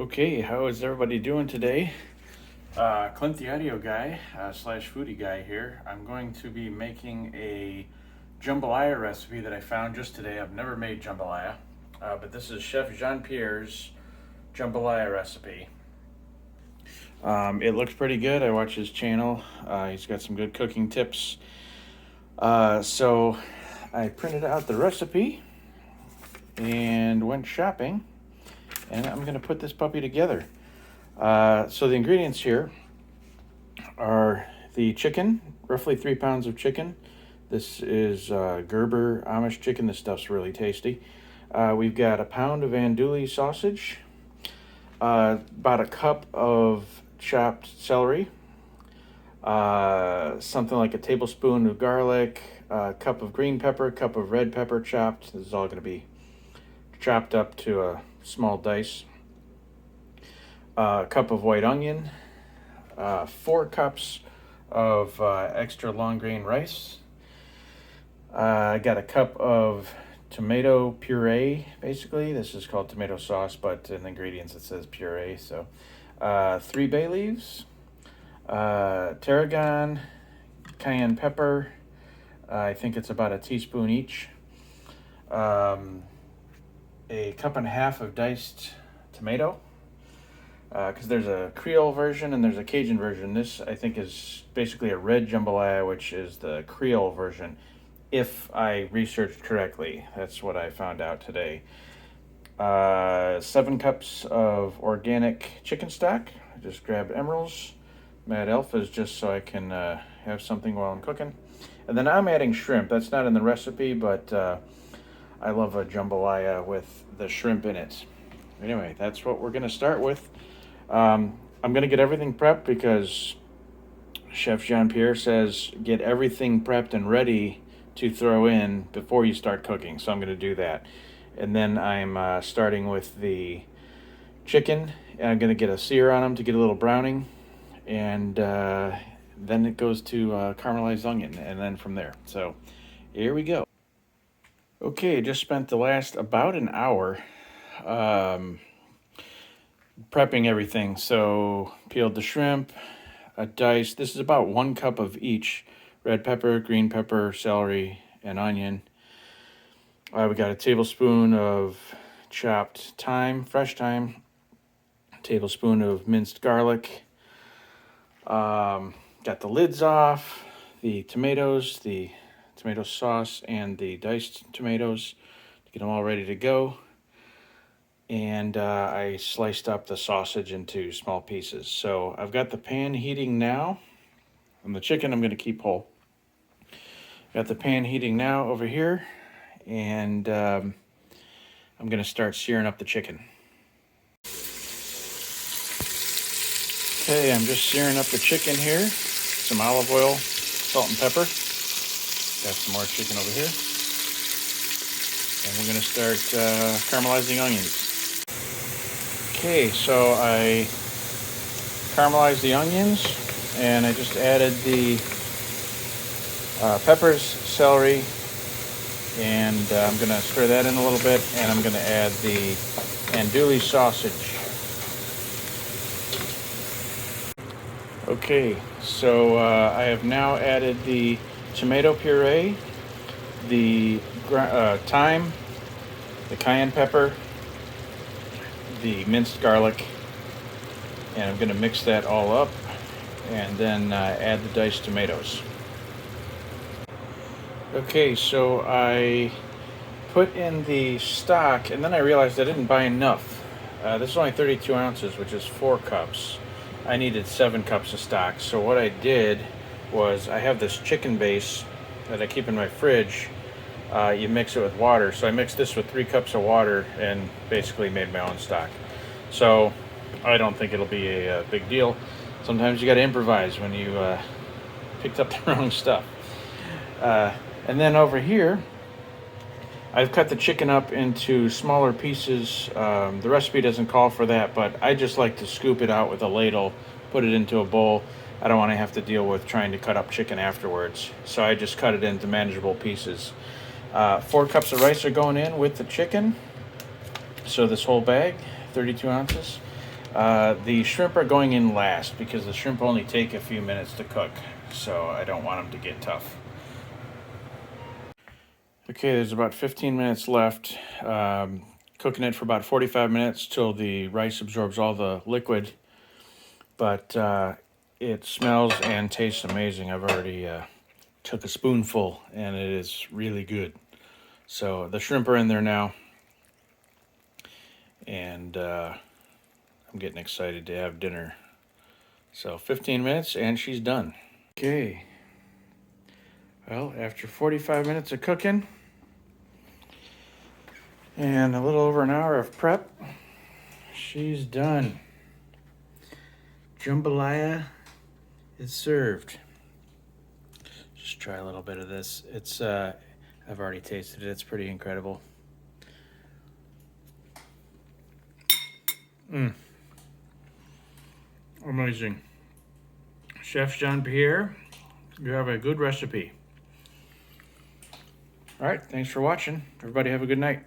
Okay, how is everybody doing today? Clint the audio guy slash foodie guy here. I'm going to be making a jambalaya recipe that I found just today. I've never made jambalaya, but this is Chef Jean-Pierre's jambalaya recipe. It looks pretty good. I watch his channel. He's got some good cooking tips. So I printed out the recipe and went shopping, and I'm going to put this puppy together. So the ingredients here are the chicken, roughly 3 pounds of chicken. This is Gerber Amish chicken. This stuff's really tasty. We've got a pound of andouille sausage, about a cup of chopped celery, something like a tablespoon of garlic, a cup of green pepper, a cup of red pepper chopped. This is all going to be chopped up to a small dice. A cup of white onion, 4 cups of extra long grain rice. I got a cup of tomato puree, basically. This is called tomato sauce, but in the ingredients it says puree. So 3 bay leaves, tarragon, cayenne pepper, I think it's about a teaspoon each, a cup and a half of diced tomato, because there's a Creole version and there's a Cajun version. This, I think, is basically a red jambalaya, which is the Creole version, if I researched correctly. That's what I found out today. 7 cups of organic chicken stock. I just grabbed Emerald's, Mad Alphas, just so I can have something while I'm cooking. And then I'm adding shrimp. That's not in the recipe, but I love a jambalaya with the shrimp in it. Anyway, that's what we're going to start with. I'm going to get everything prepped because Chef Jean-Pierre says get everything prepped and ready to throw in before you start cooking. So I'm going to do that. And then I'm starting with the chicken. And I'm going to get a sear on them to get a little browning. And then it goes to caramelized onion. And then from there. So here we go. Okay, just spent the last about an hour prepping everything. So peeled the shrimp, a dice. This is about 1 cup of each: red pepper, green pepper, celery, and onion. We got a tablespoon of chopped thyme, fresh thyme, a tablespoon of minced garlic. Got the lids off, the tomatoes, the tomato sauce, and the diced tomatoes to get them all ready to go. And I sliced up the sausage into small pieces. So I've got the pan heating now, and the chicken I'm going to keep whole. Got the pan heating now over here, and I'm going to start searing up the chicken. Okay, I'm just searing up the chicken here. Some olive oil, salt and pepper. Got some more chicken over here. And we're going to start caramelizing onions. Okay, so I caramelized the onions, and I just added the peppers, celery, and I'm going to stir that in a little bit, and I'm going to add the andouille sausage. Okay, so I have now added the tomato puree, the thyme, the cayenne pepper, the minced garlic, and I'm going to mix that all up and then add the diced tomatoes. Okay, so I put in the stock, and then I realized I didn't buy enough. This is only 32 ounces, which is 4 cups. I needed 7 cups of stock. So what I did was, I have this chicken base that I keep in my fridge. You mix it with water. So I mixed this with 3 cups of water and basically made my own stock. So I don't think it'll be a big deal. Sometimes you got to improvise when you picked up the wrong stuff. And then over here, I've cut the chicken up into smaller pieces. The recipe doesn't call for that, but I just like to scoop it out with a ladle, put it into a bowl. I don't want to have to deal with trying to cut up chicken afterwards. So I just cut it into manageable pieces. 4 cups of rice are going in with the chicken. So this whole bag, 32 ounces. The shrimp are going in last because the shrimp only take a few minutes to cook, so I don't want them to get tough. Okay, there's about 15 minutes left. Cooking it for about 45 minutes till the rice absorbs all the liquid, but it smells and tastes amazing. I've already took a spoonful and it is really good. So the shrimp are in there now, and I'm getting excited to have dinner. So 15 minutes and she's done. Okay. Well, after 45 minutes of cooking and a little over an hour of prep, she's done. Jambalaya is served. Just try a little bit of this. It's I've already tasted it. It's pretty incredible. Amazing. Chef Jean-Pierre, you have a good recipe. All right, thanks for watching. Everybody have a good night.